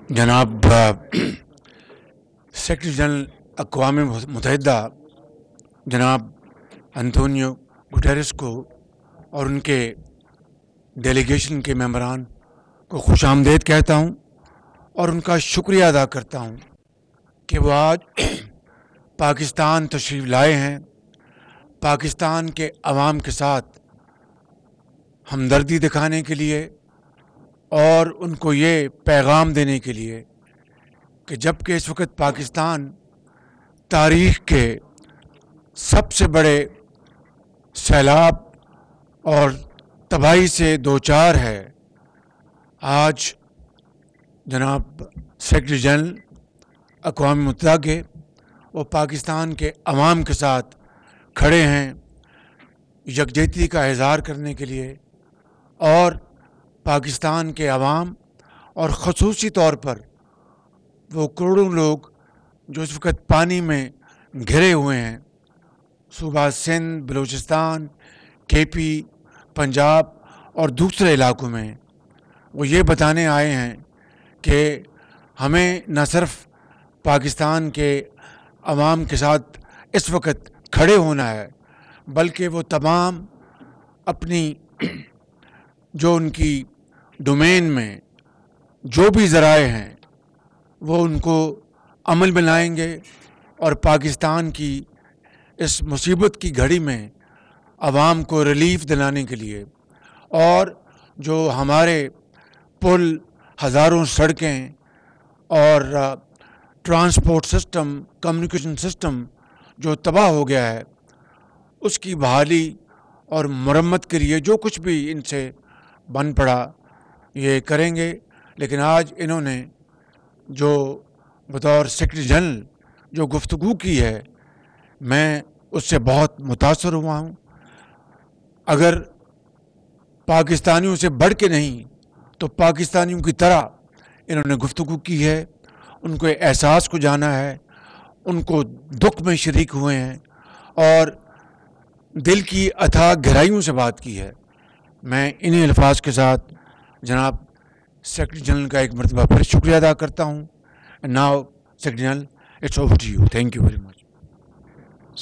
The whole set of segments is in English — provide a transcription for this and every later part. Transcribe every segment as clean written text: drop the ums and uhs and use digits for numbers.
جناب secretary general اقوام متحدہ جناب انتونیو گٹیرس کو اور ان کے ڈیلیگیشن کے ممبران کو خوش آمدید کہتا ہوں اور ان کا شکریہ ادا کرتا ہوں کہ وہ آج پاکستان تشریف لائے ہیں، پاکستان کے عوام کے ساتھ ہمدردی دکھانے کے لیے اور ان کو یہ پیغام دینے کے لیے کہ جب کہ اس وقت پاکستان تاریخ کے سب سے بڑے سیلاب اور تباہی سے دوچار ہے، آج جناب سیکرٹری جنرل اقوام متحدہ کے وہ پاکستان کے عوام کے ساتھ کھڑے ہیں یکجہتی کا اظہار کرنے کے لیے، اور پاکستان کے عوام اور خصوصی طور پر وہ کروڑوں لوگ جو اس وقت پانی میں گھرے ہوئے ہیں، صوبہ سندھ، بلوچستان، کے پی، پنجاب اور دوسرے علاقوں میں، وہ یہ بتانے آئے ہیں کہ ہمیں نہ صرف پاکستان کے عوام کے ساتھ اس وقت کھڑے ہونا ہے، بلکہ وہ تمام اپنی جو ان کی ڈومین میں جو بھی ذرائع ہیں وہ ان کو عمل میں لائیں گے اور پاکستان کی اس مصیبت کی گھڑی میں عوام کو ریلیف دلانے کے لیے، اور جو ہمارے پل، ہزاروں سڑکیں اور ٹرانسپورٹ سسٹم، کمیونیکیشن سسٹم جو تباہ ہو گیا ہے، اس کی بحالی اور مرمت کے لیے جو کچھ بھی ان سے بن پڑا یہ کریں گے۔ لیکن آج انہوں نے جو بطور سیکرٹری جنرل جو گفتگو کی ہے، میں اس سے بہت متاثر ہوا ہوں۔ اگر پاکستانیوں سے بڑھ کے نہیں تو پاکستانیوں کی طرح انہوں نے گفتگو کی ہے، ان کو احساس کو جانا ہے، ان کو دکھ میں شریک ہوئے ہیں اور دل کی اتھاہ گہرائیوں سے بات کی ہے۔ میں انہی الفاظ کے ساتھ جناب سیکرٹری جنرل کا ایک مرتبہ پھر شکریہ ادا کرتا ہوں۔ Now secretary general, it's over to you. Thank you very much.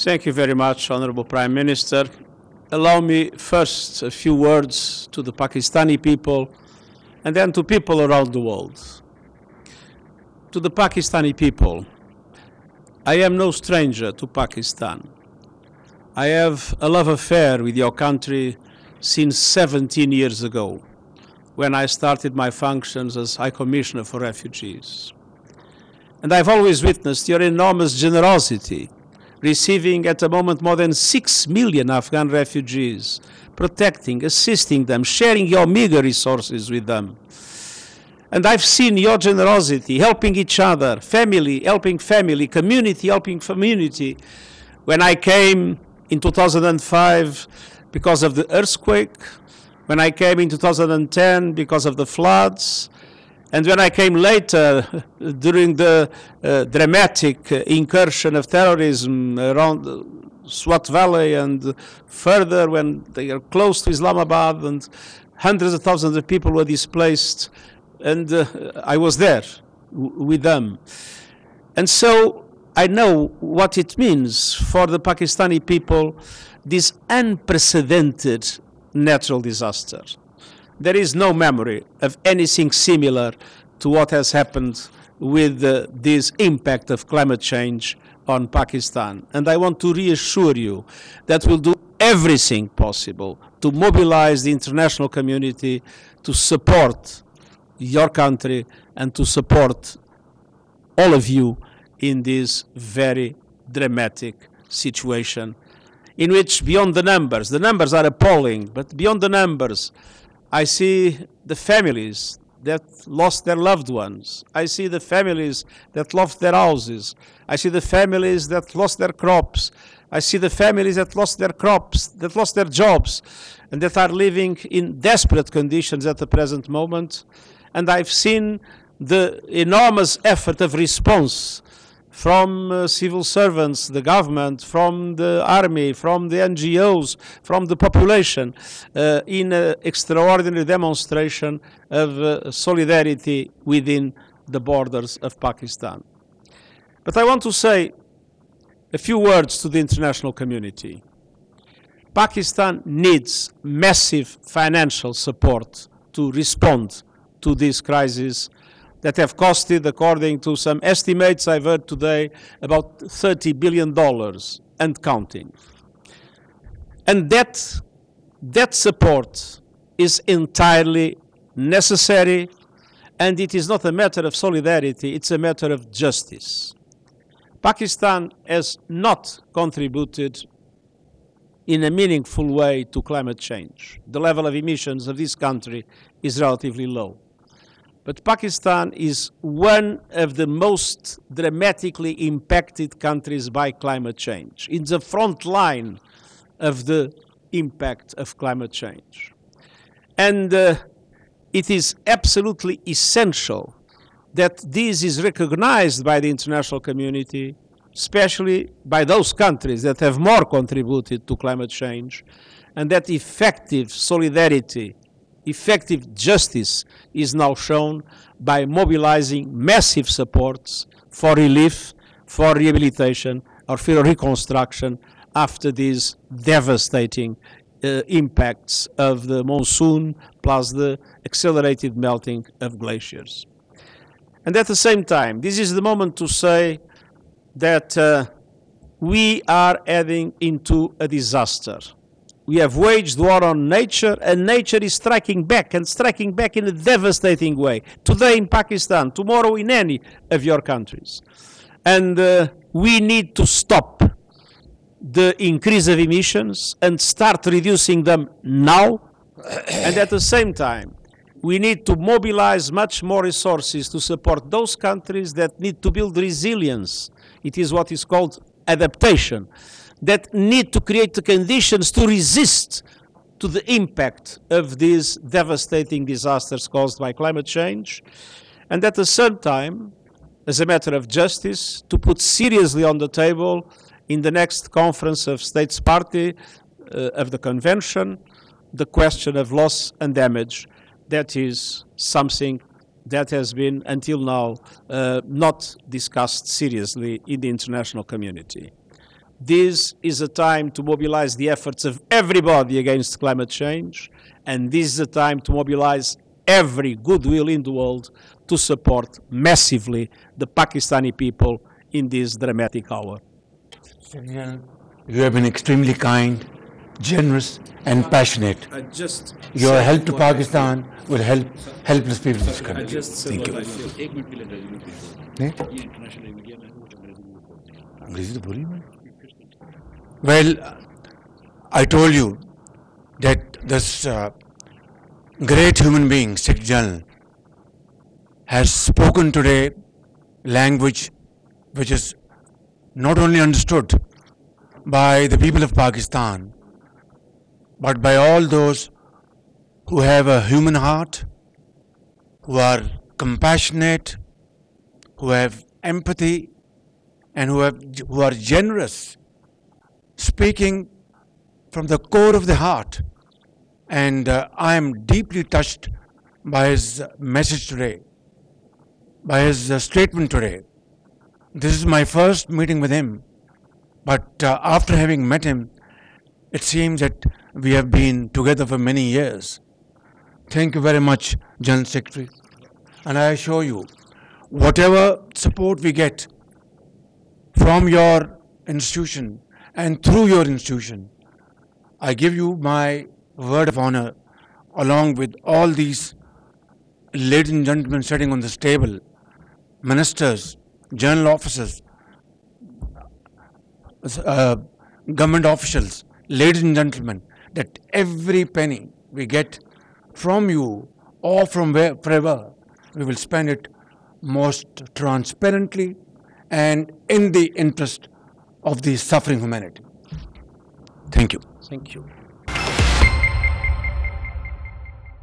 Thank you very much, Honorable Prime Minister. Allow me first a few words to the Pakistani people and then to people around the world. To the Pakistani people, I am no stranger to Pakistan. I have a love affair with your country since 17 years ago, when I started my functions as High Commissioner for Refugees. And I've always witnessed your enormous generosity, receiving at the moment more than 6 million Afghan refugees, protecting, assisting them, sharing your meager resources with them. And I've seen your generosity, helping each other, family helping family, community helping community. When I came in 2005 because of the earthquake, when I came in 2010 because of the floods, and when I came later during the dramatic incursion of terrorism around Swat Valley and further when they are close to Islamabad and hundreds of thousands of people were displaced, and I was there with them. And so I know what it means for the Pakistani people, this unprecedented natural disaster. There is no memory of anything similar to what has happened with this impact of climate change on Pakistan. And I want to reassure you that we'll do everything possible to mobilize the international community to support your country and to support all of you in this very dramatic situation, in which beyond the numbers are appalling, but beyond the numbers, I see the families that lost their loved ones. I see the families that lost their houses. I see the families that lost their crops. I see the families that lost their crops, that lost their jobs, and that are living in desperate conditions at the present moment. And I've seen the enormous effort of response from civil servants, the government, from the army, from the NGOs, from the population, in an extraordinary demonstration of solidarity within the borders of Pakistan. But I want to say a few words to the international community. Pakistan needs massive financial support to respond to this crisis that have costed, according to some estimates I've heard today, about $30 billion and counting. And that support is entirely necessary, and it is not a matter of solidarity, it's a matter of justice. Pakistan has not contributed in a meaningful way to climate change. The level of emissions of this country is relatively low. But Pakistan is one of the most dramatically impacted countries by climate change, in the front line of the impact of climate change. And it is absolutely essential that this is recognized by the international community, especially by those countries that have more contributed to climate change, and that effective solidarity, effective justice is now shown by mobilizing massive supports for relief, for rehabilitation, or for reconstruction after these devastating impacts of the monsoon plus the accelerated melting of glaciers. And at the same time, this is the moment to say that we are heading into a disaster. We have waged war on nature, and nature is striking back, and striking back in a devastating way. Today in Pakistan, tomorrow in any of your countries. And we need to stop the increase of emissions and start reducing them now. And at the same time, we need to mobilize much more resources to support those countries that need to build resilience. It is what is called adaptation, that need to create the conditions to resist to the impact of these devastating disasters caused by climate change. And at the same time, as a matter of justice, to put seriously on the table in the next conference of States Party of the Convention, the question of loss and damage. That is something that has been, until now, not discussed seriously in the international community. This is a time to mobilize the efforts of everybody against climate change, and this is a time to mobilize every goodwill in the world to support massively the Pakistani people in this dramatic hour. You have been extremely kind, generous, and passionate. Your help to Pakistan will help helpless people in this country. Thank you. Well, I told you that this great human being, Secretary General, has spoken today language which is not only understood by the people of Pakistan, but by all those who have a human heart, who are compassionate, who have empathy, and who are generous, speaking from the core of the heart. And I am deeply touched by his message today, by his statement today. This is my first meeting with him, but after having met him, it seems that we have been together for many years. Thank you very much, General Secretary. And I assure you, whatever support we get from your institution and through your institution, I give you my word of honor, along with all these ladies and gentlemen sitting on this table, ministers, general officers, government officials, ladies and gentlemen, that every penny we get from you or from wherever, we will spend it most transparently and in the interest of the suffering humanity. Thank you. Thank you.